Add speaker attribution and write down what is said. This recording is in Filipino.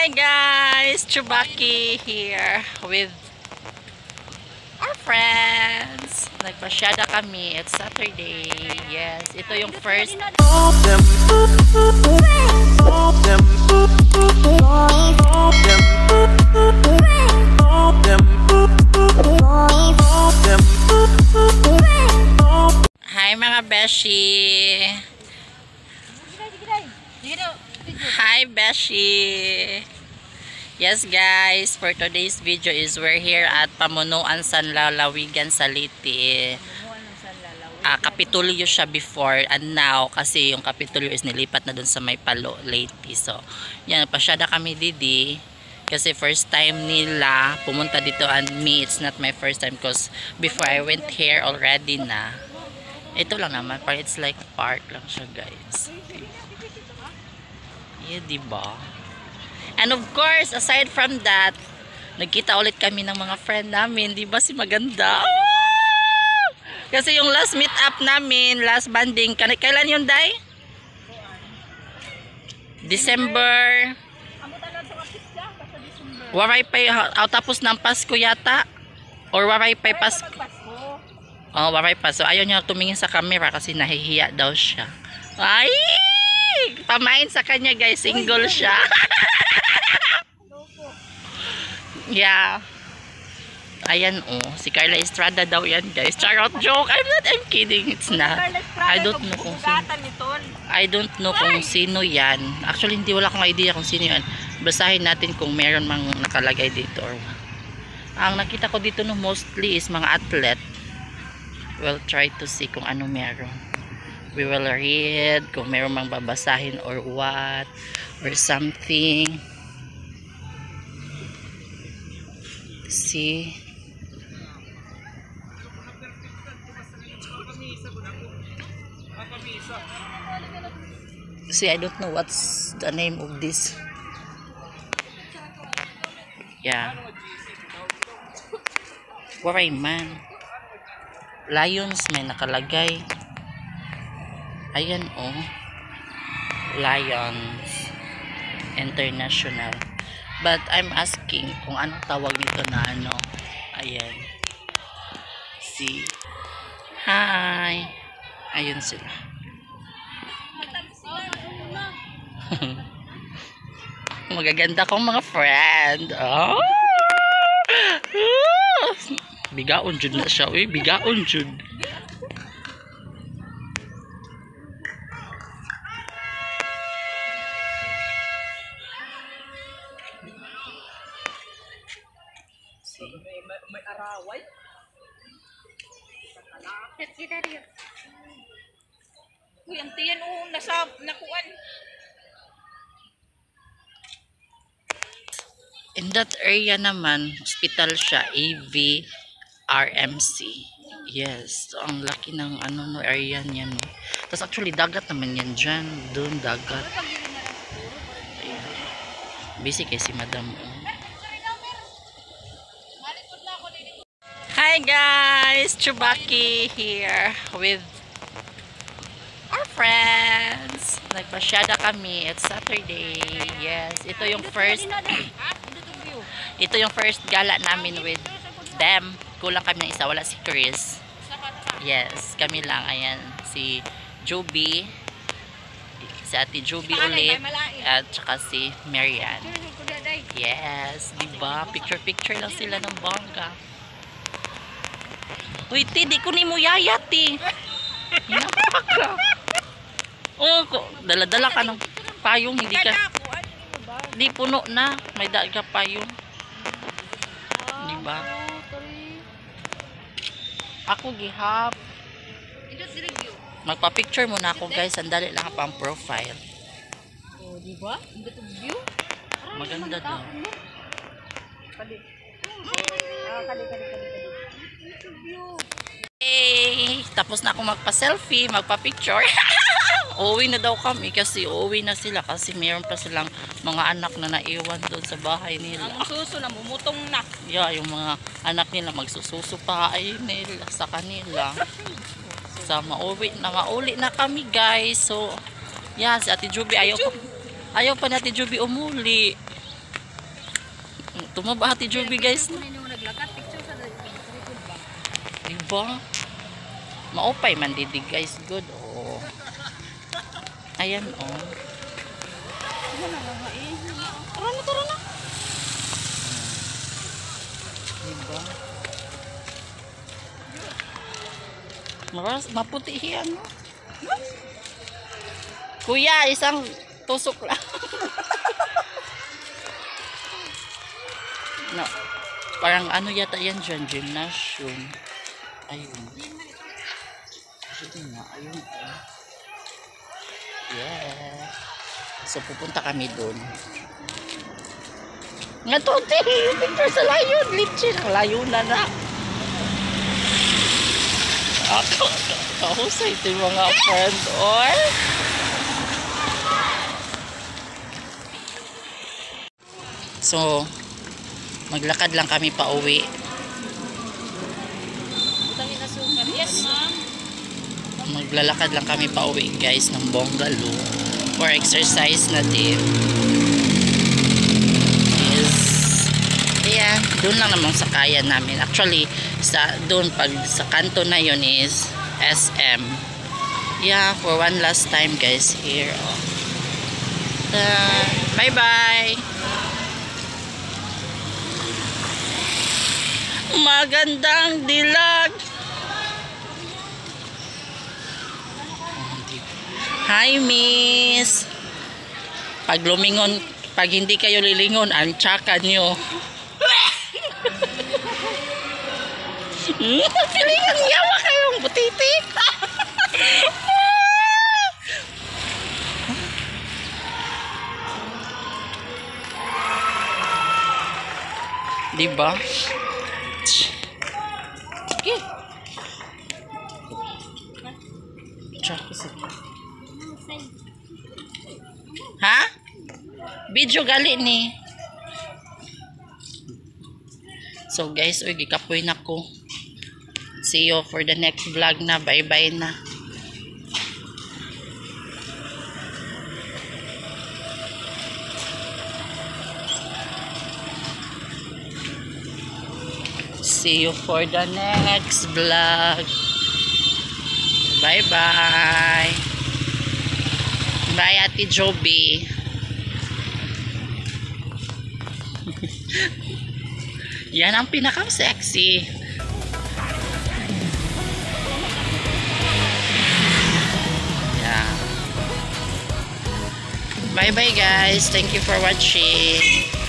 Speaker 1: Hi guys, Chubaki here with our friends. Nagpasyada kami. It's Saturday. Yes, ito yung first. Hi mga beshi. Hi Beshi. Yes guys, for today's video is we're here at Pamunuan San Lalawigan sa Leyte. Kapitulyo siya before and now kasi yung Kapitulyo is nilipat na dun sa may Palo, Leyte. So, yan, pasyada kami didi kasi first time nila pumunta dito, and me, it's not my first time because before I went here already na. Ito lang naman, parang it's like park lang siya guys. Yeah, diba? And of course, aside from that, nagkita ulit kami ng mga friend namin. Diba si Maganda? Oh! Kasi yung last meet up namin, last banding, kailan yun, Day? December. Waray pa, tapos ng Pasko yata? Or waray pa Pasko? Oh, waray pa. So, ayaw niya tumingin sa camera kasi nahihiya daw siya. Ay! Pamain sa kanya guys, single siya. Yeah. Ayan si Carla Estrada daw yan guys. Charot, joke. I'm kidding, it's not. I don't know kung sino yan. Actually hindi, wala akong idea kung sino yan. Basahin natin kung meron mang nakalagay dito or ang nakita ko dito no mostly is mga athlete. We'll try to see kung ano meron. We will read kung meron mang babasahin or what or something. See. See, I don't know what's the name of this. Yeah. Waray man. Lions may nakalagay. Ayan Lions International. But I'm asking kung anong tawag nito na ano. Ayan. See. Hi. Ayun sila. Magaganda kong mga friend. Oh! Bigaon jud na siya. Uy, bigaon jud.
Speaker 2: May araway. Kita dia. Uy, ang tiyan nasa nakuan.
Speaker 1: In that area naman, hospital siya, AV RMC. Yes, so ang laki ng ano no area niya no. Tapos actually dagat naman yan dyan, doon dagat. Ayan. Busy kay si Madam. Hi guys, Chubaki here with our friends. Nagpasyada kami. It's Saturday. Yes, ito yung first gala namin with them. Kulang kami ng isa, wala si Chris. Yes, kami lang. Ayan, si Joby, si Ate Joby ulit, at saka si Marian. Yes, diba? Picture lang sila ng bongga. Uy, ti, di ko ni mo yayat, ti. Napaka. Dala-dala ka ng payong, hindi ka. Di puno na, may daga payong. Diba? Ako gihap. Magpa-picture muna ako guys, sandali lang pa ang profile.
Speaker 2: Oh, diba? Ito view.
Speaker 1: Maganda daw. Hey, tapos na ako magpa-selfie, magpa-picture. Uuwi na daw kami kasi uuwi na sila kasi mayroon pa silang mga anak na naiwan doon sa bahay nila.
Speaker 2: Ang suso na mumutong na.
Speaker 1: Yeah, yung mga anak nila magsususo pa ay nila sa kanila. So mauli na kami guys. So yeah, si Ate Juby ayaw pa ni Ate Juby umuli. Tumaba Ate Joby guys.
Speaker 2: Kung ninyo naglakat, picture sa likod ba?
Speaker 1: Diba? Maupay man didi guys. Good. Oh. Ayan oh.
Speaker 2: Ano na nga eh.
Speaker 1: Tara na. Diba? Maputi yan. No? Kuya, isang tusok lang. No. Parang ano yata yan dyan, gymnasium. Ayun. Ayun nga, ayun. Yeah. So, pupunta kami dun. Nga to, yung picture sa layon. Litsin, ang layo na na. Ako sa ito yung mga friend. Or? So, maglakad lang kami pa uwi.
Speaker 2: Butangin na sukar. Yes, ma'am.
Speaker 1: Maglalakad lang kami pa uwi guys ng Bongalo for exercise natin. Is yeah, doon lang naman sa kaya namin. Actually, doon pag sa kanto na yun is SM. Yeah, for one last time guys here. Bye bye. Magandang dilag. Hi miss. Pag lumingon, pag hindi kayo lilingon, ang tsaka nyo. Pilingan yawa kayong butiti. Diba? Sige. Tsaka sige. Ha? Video gali ni. So guys, uy, gikapoy na ko. See you for the next vlog na. Bye bye na. See you for the next vlog. Bye bye. Bye Ate Joby. Yan ang pinaka-sexy. Yeah. Bye bye guys. Thank you for watching.